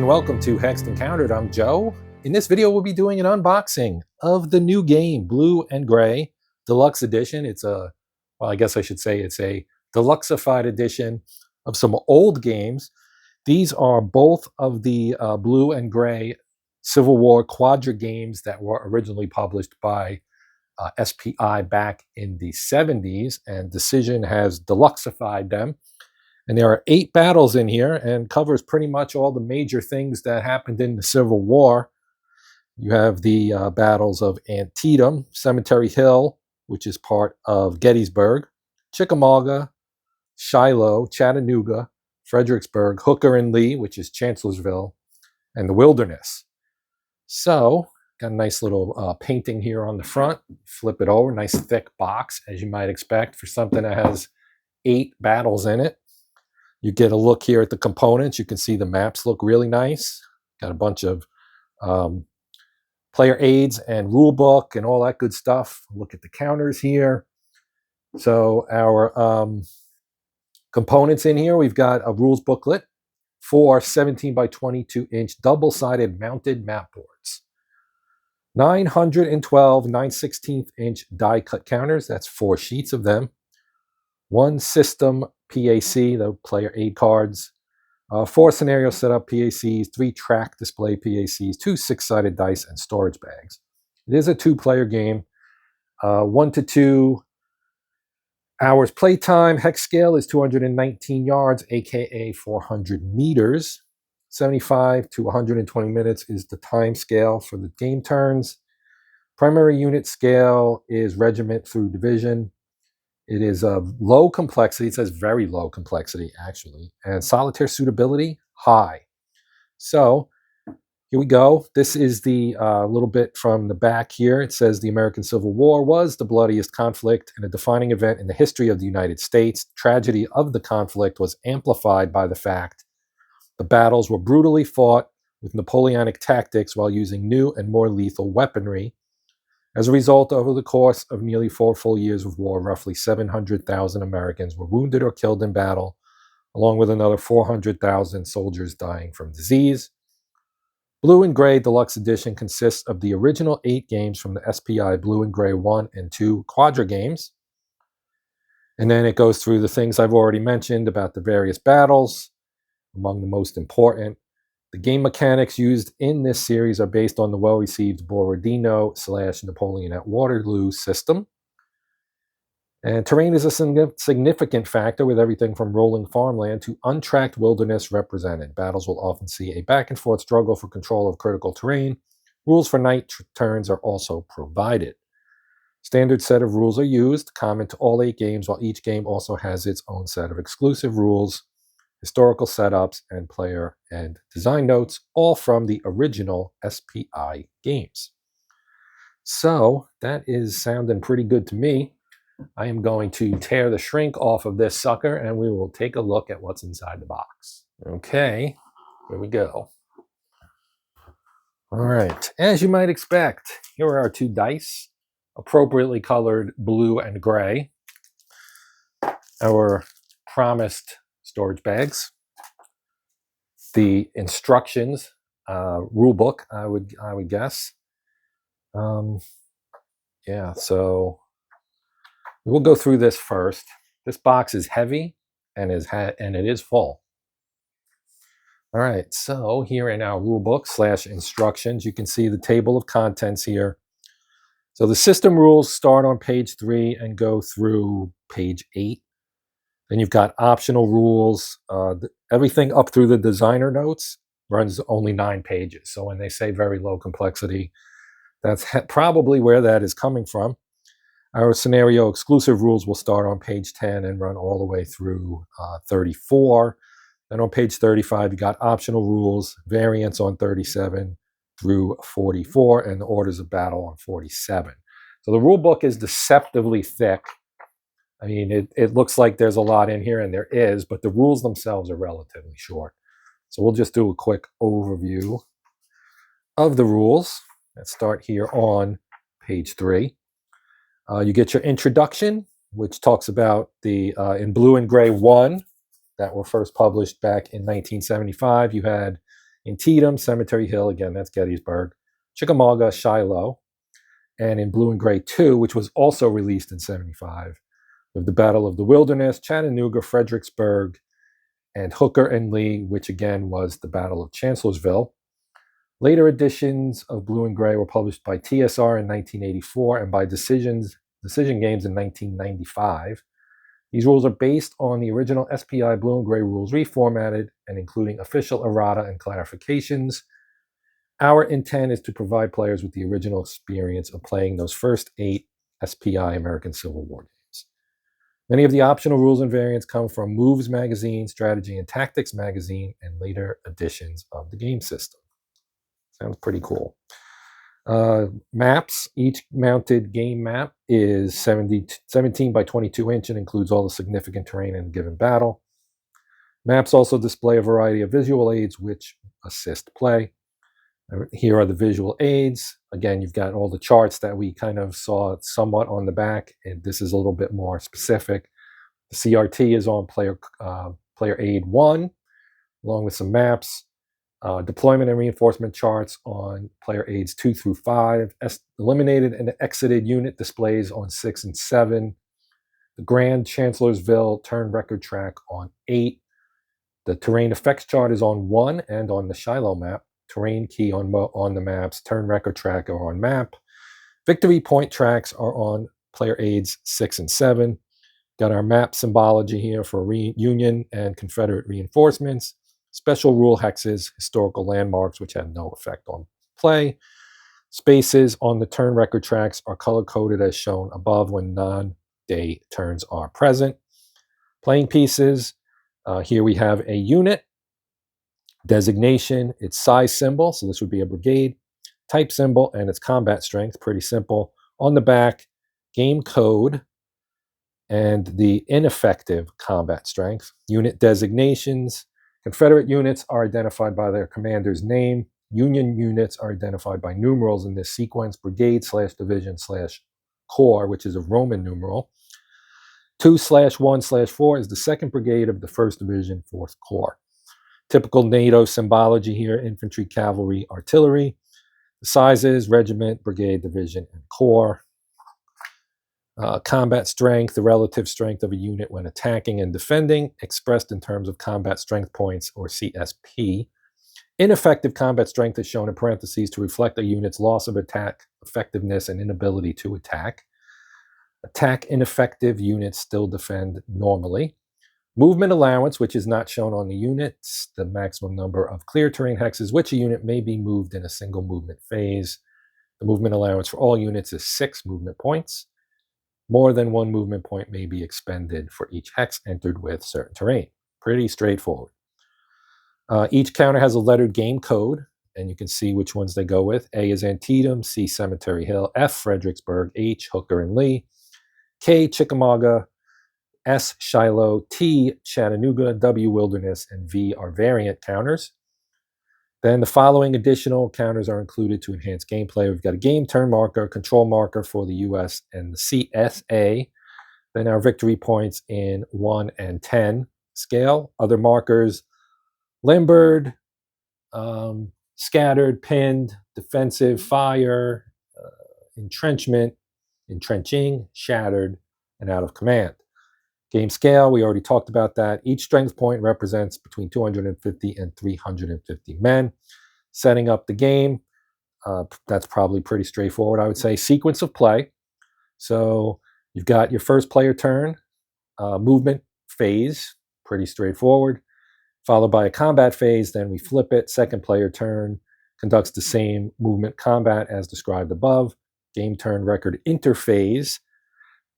and welcome to Hexed Encountered. I'm Joe. In this video, we'll be doing an unboxing of the new game, Blue and Gray Deluxe Edition. It's a, well, I guess I should say it's a deluxeified edition of some old games. These are both of the Blue and Gray Civil War quadrigames that were originally published by SPI back in the 70s, and Decision has deluxeified them. And there are 8 battles in here and covers pretty much all the major things that happened in the Civil War. You have the battles of Antietam, Cemetary Hill, which is part of Gettysburg, Chickamauga, Shiloh, Chattanooga, Fredericksburg, Hooker and Lee, which is Chancellorsville, and the Wilderness. So, got a nice little painting here on the front. Flip it over, nice thick box, as you might expect for something that has 8 battles in it. You get a look here at the components. You can see the maps look really nice. Got a bunch of player aids and rulebook and all that good stuff. Look at the counters here. So our components in here, we've got a rules booklet, 4 17 by 22 inch double-sided mounted map boards, 912 9/16 inch die cut counters. That's 4 sheets of them. 1 system PAC, the player aid cards, 4 scenario setup PACs, 3 track display PACs, 2 6-sided dice, and storage bags. It is a 2-player game, 1 to 2 hours playtime. Hex scale is 219 yards, aka 400 meters. 75 to 120 minutes is the time scale for the game turns. Primary unit scale is regiment through division. It is low complexity. It says very low complexity, actually. And solitaire suitability, high. So here we go. This is the little bit from the back here. It says the American Civil War was the bloodiest conflict and a defining event in the history of the United States. The tragedy of the conflict was amplified by the fact the battles were brutally fought with Napoleonic tactics while using new and more lethal weaponry. As a result, over the course of nearly 4 full years of war, roughly 700,000 Americans were wounded or killed in battle, along with another 400,000 soldiers dying from disease. Blue and Gray Deluxe Edition consists of the original 8 games from the SPI Blue and Gray 1 and 2 quadrigames. And then it goes through the things I've already mentioned about the various battles. Among the most important, the game mechanics used in this series are based on the well-received Borodino/Napoleon at Waterloo system. And terrain is a significant factor, with everything from rolling farmland to untracked wilderness represented. Battles will often see a back-and-forth struggle for control of critical terrain. Rules for night turns are also provided. Standard set of rules are used, common to all 8 games, while each game also has its own set of exclusive rules, historical setups, and player and design notes, all from the original SPI games. So that is sounding pretty good to me. I am going to tear the shrink off of this sucker and we will take a look at what's inside the box. Okay, here we go. All right, as you might expect, here are our 2 dice, appropriately colored blue and gray. Our promised storage bags, the instructions, rule book, I would guess. Yeah, so we'll go through this first. This box is heavy and it is full. All right, so here in our rule book / instructions, you can see the table of contents here. So the system rules start on page 3 and go through page 8. Then you've got optional rules. Everything up through the designer notes runs only 9 pages. So when they say very low complexity, that's probably where that is coming from. Our scenario exclusive rules will start on page 10 and run all the way through 34. Then on page 35, you got optional rules, variants on 37 through 44, and the orders of battle on 47. So the rule book is deceptively thick. I mean, it looks like there's a lot in here, and there is, but the rules themselves are relatively short. So we'll just do a quick overview of the rules. Let's start here on page 3. You get your introduction, which talks about the, in Blue and Gray 1, that were first published back in 1975, you had Antietam, Cemetery Hill, again, that's Gettysburg. Chickamauga, Shiloh. And in Blue and Gray 2, which was also released in 75, with the Battle of the Wilderness, Chattanooga, Fredericksburg, and Hooker and Lee, which again was the Battle of Chancellorsville. Later editions of Blue and Gray were published by TSR in 1984 and by Decision Games in 1995. These rules are based on the original SPI Blue and Gray rules reformatted and including official errata and clarifications. Our intent is to provide players with the original experience of playing those first 8 SPI American Civil War games. Many of the optional rules and variants come from Moves magazine, Strategy and Tactics magazine, and later editions of the game system. Sounds pretty cool. Maps. Each mounted game map is 17 by 22 inch and includes all the significant terrain in a given battle. Maps also display a variety of visual aids which assist play. Here are the visual aids. Again, you've got all the charts that we kind of saw somewhat on the back, and this is a little bit more specific. The CRT is on player aid 1, along with some maps. Deployment and reinforcement charts on player aids 2 through 5. Eliminated and exited unit displays on 6 and 7. The Grand Chancellorsville turn record track on 8. The terrain effects chart is on 1 and on the Shiloh map. Terrain key on the maps. Turn record track are on map. Victory point tracks are on player aids 6 and 7. Got our map symbology here for Union and Confederate reinforcements. Special rule hexes, historical landmarks, which have no effect on play. Spaces on the turn record tracks are color-coded as shown above when non-day turns are present. Playing pieces, here we have a unit. Designation, its size symbol, so this would be a brigade. Type symbol, and its combat strength, pretty simple. On the back, game code, and the ineffective combat strength. Unit designations. Confederate units are identified by their commander's name. Union units are identified by numerals in this sequence: brigade/division/corps, which is a Roman numeral. 2/1/4 is the 2nd Brigade of the 1st Division, 4th Corps. Typical NATO symbology here: infantry, cavalry, artillery. The sizes: regiment, brigade, division, and corps. Combat strength, the relative strength of a unit when attacking and defending, expressed in terms of combat strength points, or CSP. Ineffective combat strength is shown in parentheses to reflect a unit's loss of attack effectiveness and inability to attack. Attack ineffective units still defend normally. Movement allowance, which is not shown on the units, the maximum number of clear terrain hexes which a unit may be moved in a single movement phase. The movement allowance for all units is 6 movement points. More than 1 movement point may be expended for each hex entered with certain terrain. Pretty straightforward. Each counter has a lettered game code, and you can see which ones they go with. A is Antietam, C, Cemetery Hill, F, Fredericksburg, H, Hooker and Lee, K, Chickamauga, S, Shiloh, T, Chattanooga, W, Wilderness, and V are variant counters. Then the following additional counters are included to enhance gameplay. We've got a game turn marker, control marker for the US and the CSA. Then our victory points in 1 and 10 scale. Other markers: limbered, scattered, pinned, defensive, fire, entrenchment, entrenching, shattered, and out of command. Game scale, we already talked about that. Each strength point represents between 250 and 350 men. Setting up the game, that's probably pretty straightforward, I would say. Sequence of play. So you've got your first player turn, movement phase, pretty straightforward, followed by a combat phase. Then we flip it. Second player turn conducts the same movement combat as described above. Game turn record interphase.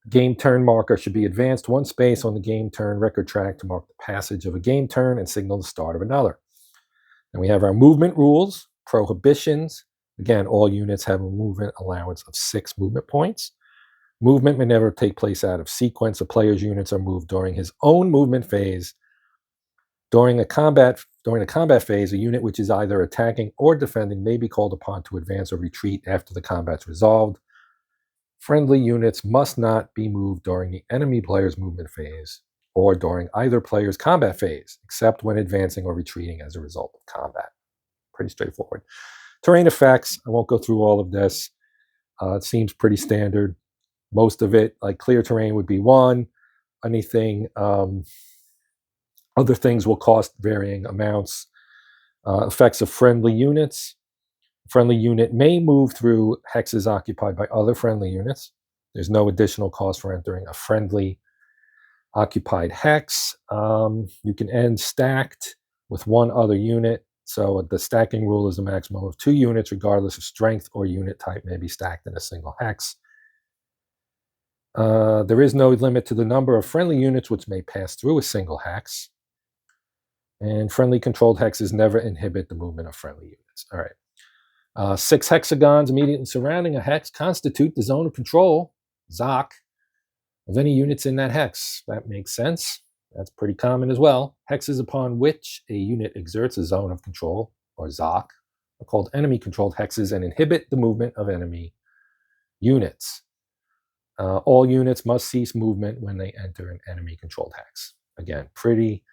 Game turn marker should be advanced 1 space on the game turn record track to mark the passage of a game turn and signal the start of another. And we have our movement rules, prohibitions. Again, all units have a movement allowance of 6 movement points. Movement may never take place out of sequence. A player's units are moved during his own movement phase. During the combat phase, a unit which is either attacking or defending may be called upon to advance or retreat after the combat's resolved. Friendly units must not be moved during the enemy player's movement phase or during either player's combat phase, except when advancing or retreating as a result of combat. pretty straightforward. Terrain effects, I won't go through all of this. It seems pretty standard. Most of it, like clear terrain would be 1. Anything, other things will cost varying amounts. Effects of friendly units. Friendly unit may move through hexes occupied by other friendly units. There's no additional cost for entering a friendly occupied hex. You can end stacked with 1 other unit. So the stacking rule is a maximum of 2 units, regardless of strength or unit type, may be stacked in a single hex. There is no limit to the number of friendly units which may pass through a single hex. And friendly controlled hexes never inhibit the movement of friendly units. All right. 6 hexagons immediately surrounding a hex constitute the zone of control, ZOC, of any units in that hex. That makes sense. That's pretty common as well. Hexes upon which a unit exerts a zone of control, or ZOC, are called enemy-controlled hexes and inhibit the movement of enemy units. All units must cease movement when they enter an enemy-controlled hex. Again, pretty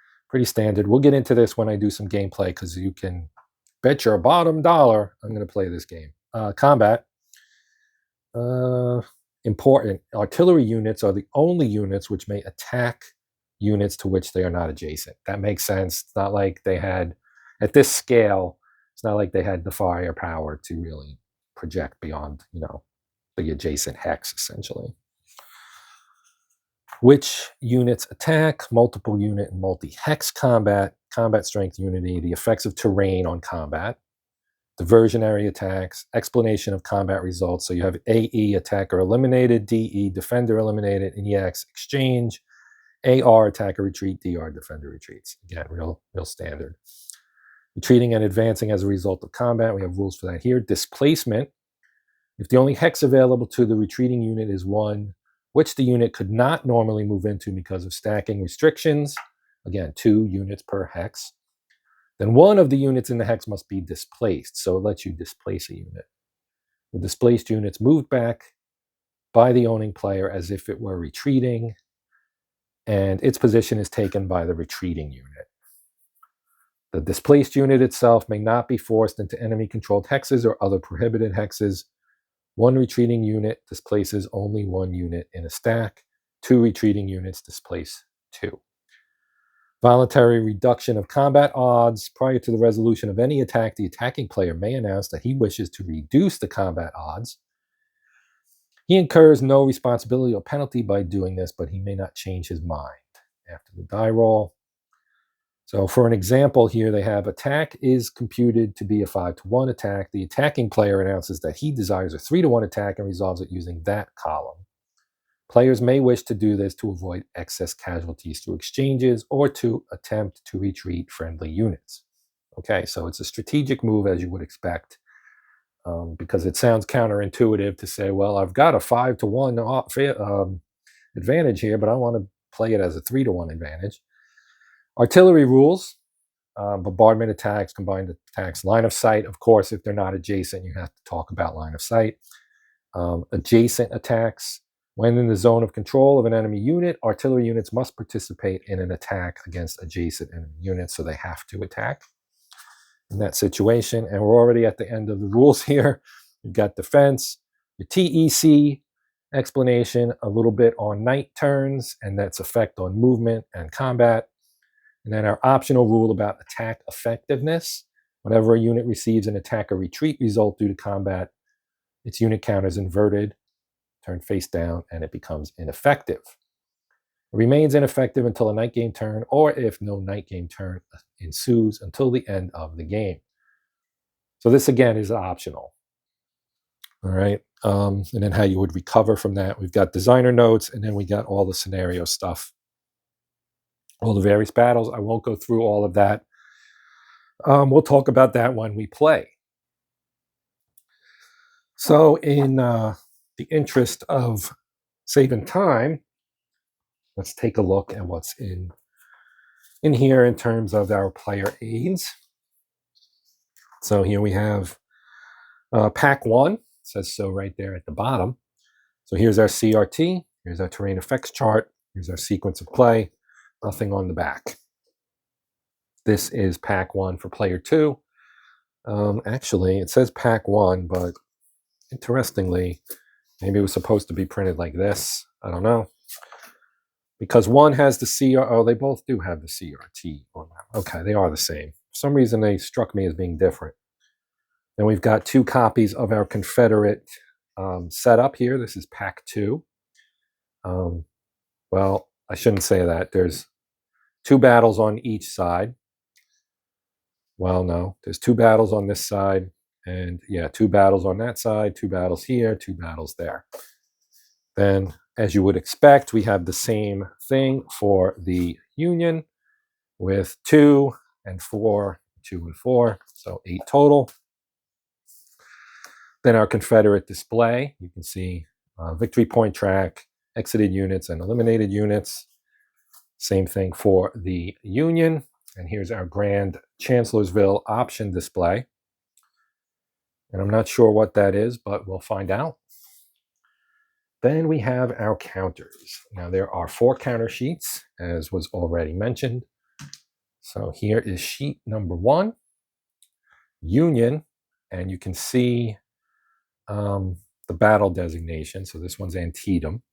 standard. We'll get into this when I do some gameplay, because you can bet your bottom dollar I'm going to play this game. Combat. Important. Artillery units are the only units which may attack units to which they are not adjacent. That makes sense. It's not like they had, at this scale, it's not like they had the firepower to really project beyond, the adjacent hex, essentially. Which units attack? Multiple unit and multi-hex combat, combat strength unity, the effects of terrain on combat, diversionary attacks, explanation of combat results. So you have AE, attacker eliminated, DE, defender eliminated, and EX, exchange, AR, attacker retreat, DR, defender retreats. Again, real standard. Retreating and advancing as a result of combat. We have rules for that here. Displacement. If the only hex available to the retreating unit is one which the unit could not normally move into because of stacking restrictions, again, 2 units per hex, then one of the units in the hex must be displaced. So it lets you displace a unit. The displaced unit's moved back by the owning player as if it were retreating, and its position is taken by the retreating unit. The displaced unit itself may not be forced into enemy-controlled hexes or other prohibited hexes. 1 retreating unit displaces only 1 unit in a stack. 2 retreating units displace 2. Voluntary reduction of combat odds. Prior to the resolution of any attack, the attacking player may announce that he wishes to reduce the combat odds. He incurs no responsibility or penalty by doing this, but he may not change his mind after the die roll. So for an example here, they have attack is computed to be a 5-to-1 attack. The attacking player announces that he desires a 3-to-1 attack and resolves it using that column. Players may wish to do this to avoid excess casualties through exchanges or to attempt to retreat friendly units. Okay, so it's a strategic move, as you would expect, because it sounds counterintuitive to say, well, I've got a 5-to-1 advantage here, but I want to play it as a 3-to-1 advantage. Artillery rules, bombardment attacks, combined attacks, line of sight. Of course, if they're not adjacent, you have to talk about line of sight. Adjacent attacks. When in the zone of control of an enemy unit, artillery units must participate in an attack against adjacent enemy units, so they have to attack in that situation. And we're already at the end of the rules here. You've got defense, your TEC explanation, a little bit on night turns, and that's effect on movement and combat. And then our optional rule about attack effectiveness. Whenever a unit receives an attack or retreat result due to combat, its unit count is inverted, turned face down, and it becomes ineffective. It remains ineffective until a night game turn, or if no night game turn ensues, until the end of the game. So this, again, is optional. All right. And then how you would recover from that. We've got designer notes, and then we got all the scenario stuff. All the various battles. I won't go through all of that. We'll talk about that when we play. So in the interest of saving time, let's take a look at what's in here in terms of our player aids. So here we have pack 1. It says so right there at the bottom. So here's our CRT. Here's our terrain effects chart. Here's our sequence of play. Nothing on the back. This is pack 1 for player 2. Actually, it says pack 1, but interestingly, maybe it was supposed to be printed like this. I don't know. Because one has the CR. Oh, they both do have the CRT on them. Okay, they are the same. For some reason, they struck me as being different. Then we've got 2 copies of our Confederate setup here. This is pack 2. Well, I shouldn't say that. There's 2 battles on each side. Well, no, there's 2 battles on this side, and yeah, 2 battles on that side, 2 battles here, 2 battles there. Then, as you would expect, we have the same thing for the Union with 2 and 4, 2 and 4, so 8 total. Then our Confederate display, you can see victory point track, exited units, and eliminated units. Same thing for the Union. And here's our grand Chancellorsville option display. And I'm not sure what that is, but we'll find out. Then we have our counters. Now there are 4 counter sheets, as was already mentioned. So here is sheet number 1, Union, and you can see the battle designation. So this one's Antietam,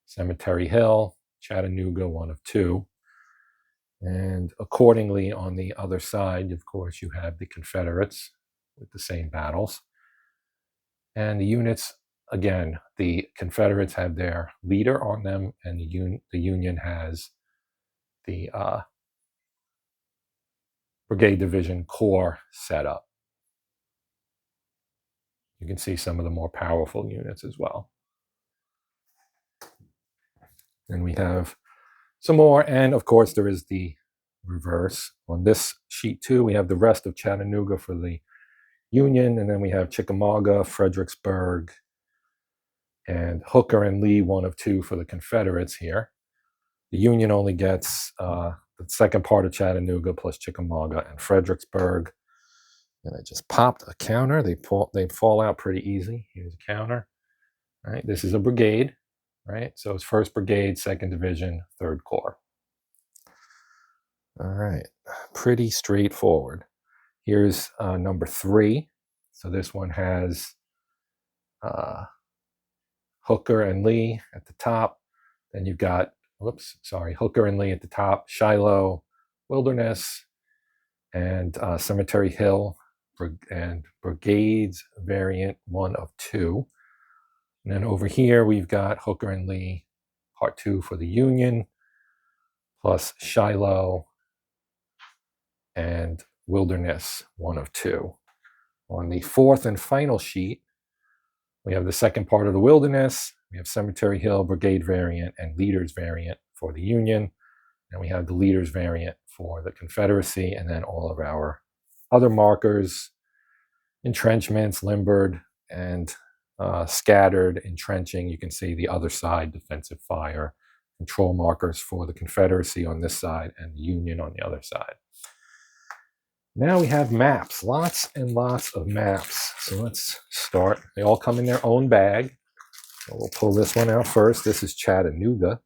Cemetary Hill, Chattanooga, 1 of 2. And accordingly, on the other side, of course, you have the Confederates with the same battles. And the units, again, the Confederates have their leader on them, and the Union has the Brigade Division Corps set up. You can see some of the more powerful units as well. And we have some more, and of course there is the reverse. On this sheet too, we have the rest of Chattanooga for the Union, and then we have Chickamauga, Fredericksburg, and Hooker and Lee, 1 of 2 for the Confederates here. The Union only gets the second part of Chattanooga plus Chickamauga and Fredericksburg. And I just popped a counter. They fall out pretty easy. Here's a counter. All right, this is a brigade, right? So it's 1st Brigade, 2nd Division, 3rd Corps. All right, pretty straightforward. Here's number 3. So this one has Hooker and Lee at the top. Then you've got, Hooker and Lee at the top, Shiloh, Wilderness, and Cemetery Hill, and Brigades variant 1 of 2. And then over here, we've got Hooker and Lee, part 2 for the Union, plus Shiloh and Wilderness, 1 of 2. On the 4th and final sheet, we have the second part of the Wilderness. We have Cemetery Hill, Brigade variant, and Leaders variant for the Union. And we have the Leaders variant for the Confederacy, and then all of our other markers, entrenchments, limbered, and scattered entrenching. You can see the other side, defensive fire, control markers for the Confederacy on this side and the Union on the other side. Now we have maps, lots and lots of maps. So let's start. They all come in their own bag. So we'll pull this one out first. This is Chattanooga.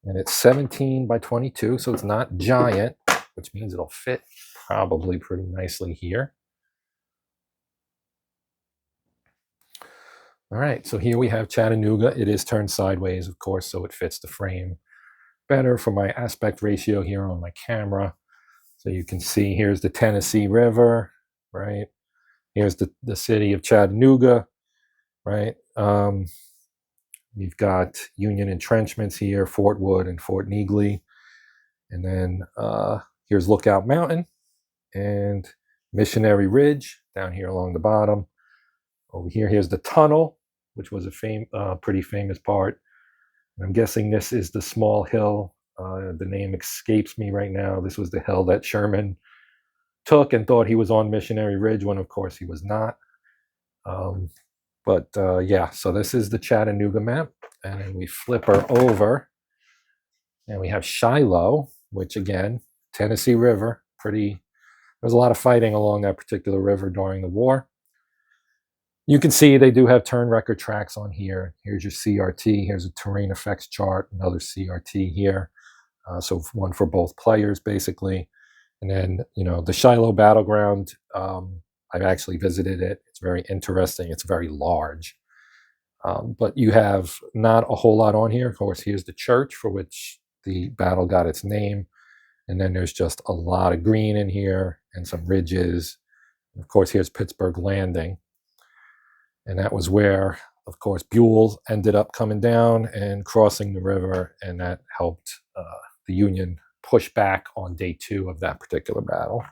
And it's 17 by 22, so it's not giant, which means it'll fit probably pretty nicely here. All right, so here we have Chattanooga. It is turned sideways, of course, so it fits the frame better for my aspect ratio here on my camera. So you can see here's the Tennessee River, right? Here's the city of Chattanooga, right? We've got Union entrenchments here, Fort Wood and Fort Negley. And then here's Lookout Mountain and Missionary Ridge down here along the bottom. Over here, here's the tunnel, which was a pretty famous part. And I'm guessing this is the small hill. The name escapes me right now. This was the hill that Sherman took and thought he was on Missionary Ridge, when of course he was not. Yeah, so this is the Chattanooga map. And then we flip her over. And we have Shiloh, which again, Tennessee River. There's a lot of fighting along that particular river during the war. You can see they do have turn record tracks on here. Here's your CRT. Here's a terrain effects chart, another CRT here. So one for both players, basically. And then, the Shiloh battleground, I've actually visited it. It's very interesting. It's very large. But you have not a whole lot on here. Of course, here's the church for which the battle got its name. And then there's just a lot of green in here and some ridges. And of course, here's Pittsburgh Landing. And that was where, of course, Buell ended up coming down and crossing the river. And that helped the Union push back on day 2 of that particular battle.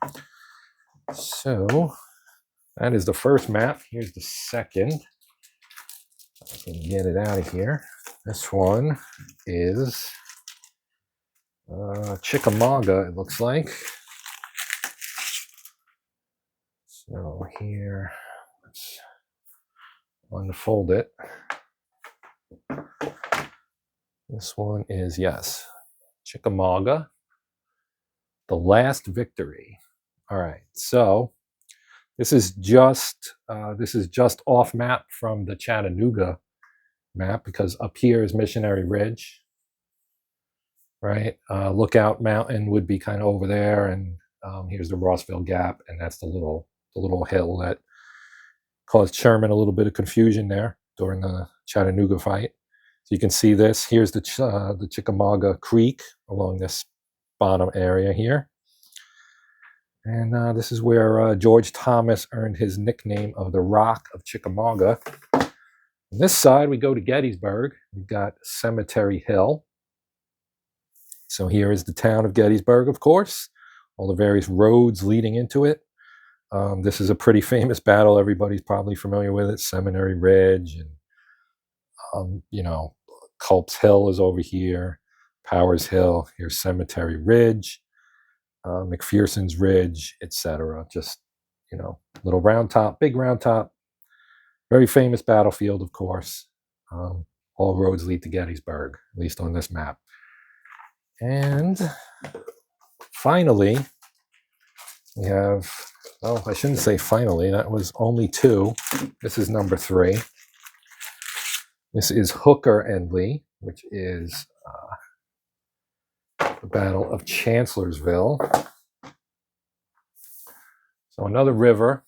So that is the first map. Here's the second. I can get it out of here. This one is Chickamauga, it looks like. So here, let's unfold it. This one is, yes, Chickamauga, the last victory. All right, so this is just off map from the Chattanooga map, because up here is Missionary Ridge, right? Lookout Mountain would be kind of over there, and here's the Rossville Gap, and that's the little hill that caused Sherman a little bit of confusion there during the Chattanooga fight. So you can see this. Here's the Chickamauga Creek along this bottom area here. And this is where George Thomas earned his nickname of the Rock of Chickamauga. On this side, we go to Gettysburg. We've got Cemetary Hill. So here is the town of Gettysburg, of course, all the various roads leading into it. This is a pretty famous battle. Everybody's probably familiar with it. Seminary Ridge, and Culp's Hill is over here. Powers Hill. Here's Cemetery Ridge, McPherson's Ridge, etc. Just little round top, big round top. Very famous battlefield, of course. All roads lead to Gettysburg, at least on this map. And finally, we have, well, I shouldn't say finally, that was only 2. This is number 3. This is Hooker and Lee, which is the Battle of Chancellorsville. So another river,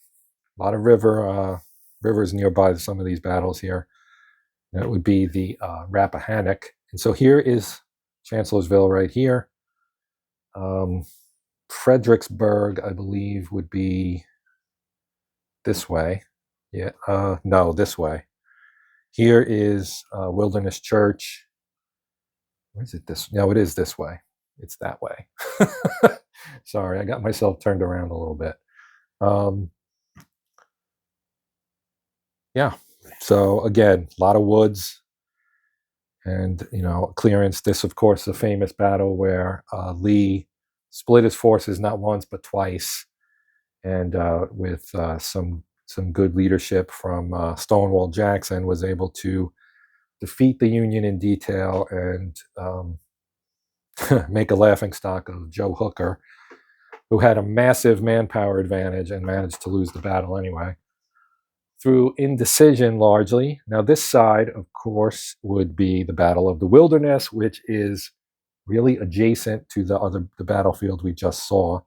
a lot of rivers nearby to some of these battles here. That would be the Rappahannock. And so here is Chancellorsville right here. Fredericksburg, I believe, would be this way. Yeah, no, this way. Here is Wilderness Church. Where is it? No, it is this way. It's that way. Sorry, I got myself turned around a little bit. Yeah, so again, a lot of woods and, clearance. This, of course, is a famous battle where Lee split his forces not once but twice, and with some good leadership from Stonewall Jackson, was able to defeat the Union in detail and make a laughingstock of Joe Hooker, who had a massive manpower advantage and managed to lose the battle anyway, through indecision largely. Now this side, of course, would be the Battle of the Wilderness, which is really adjacent to the battlefield we just saw.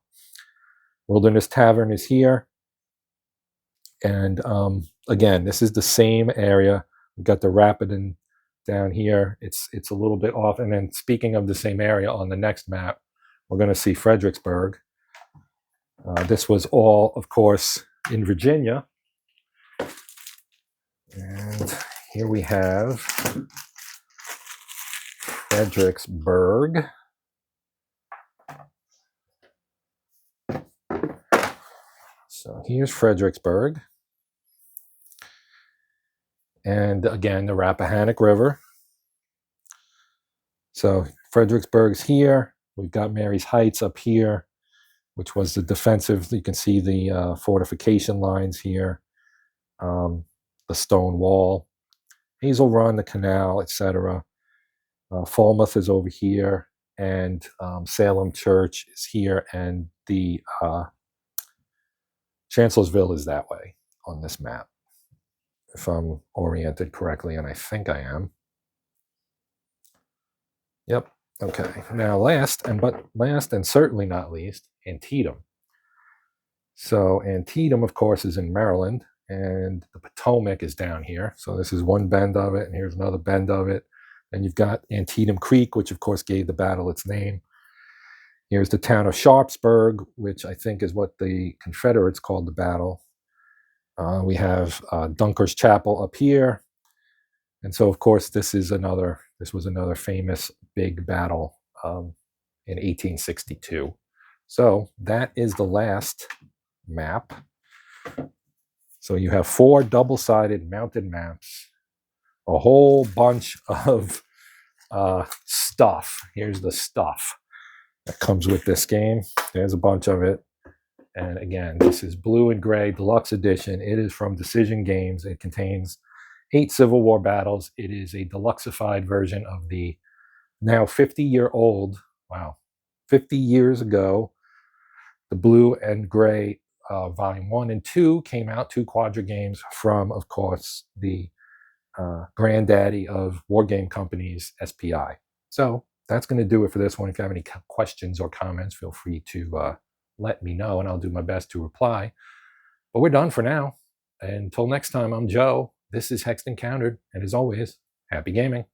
Wilderness Tavern is here. And again, this is the same area. We've got the Rapidan down here. It's a little bit off. And then speaking of the same area, on the next map, we're going to see Fredericksburg. This was all, of course, in Virginia. And here we have Fredericksburg. So here's Fredericksburg. And again, the Rappahannock River. So Fredericksburg's here. We've got Mary's Heights up here, which was the defensive. You can see the fortification lines here, the stone wall, Hazel Run, the canal, etc. Falmouth is over here, and Salem Church is here, and the Chancellorsville is that way on this map, if I'm oriented correctly, and I think I am. Yep. Okay, now last and certainly not least, Antietam. So Antietam, of course, is in Maryland, and the Potomac is down here. So this is one bend of it, and here's another bend of it. And you've got Antietam Creek, which of course gave the battle its name. Here's the town of Sharpsburg, which I think is what the Confederates called the battle. We have Dunker's Chapel up here. And so, of course, this was another famous big battle in 1862. So that is the last map. So you have 4 double-sided mounted maps, a whole bunch of stuff. Here's the stuff that comes with this game. There's a bunch of it. And again, this is blue and gray deluxe edition. It is from Decision Games. It contains 8 Civil War battles. It is a deluxified version of the now 50-year-old, wow, 50 years ago, the blue and gray volume 1 and 2 came out, 2 quadrigames from, of course, the granddaddy of war game companies, SPI. So that's going to do it for this one. If you have any questions or comments, feel free to let me know, and I'll do my best to reply. But we're done for now. Until next time, I'm Joe. This is Hexed Encountered, and as always, happy gaming.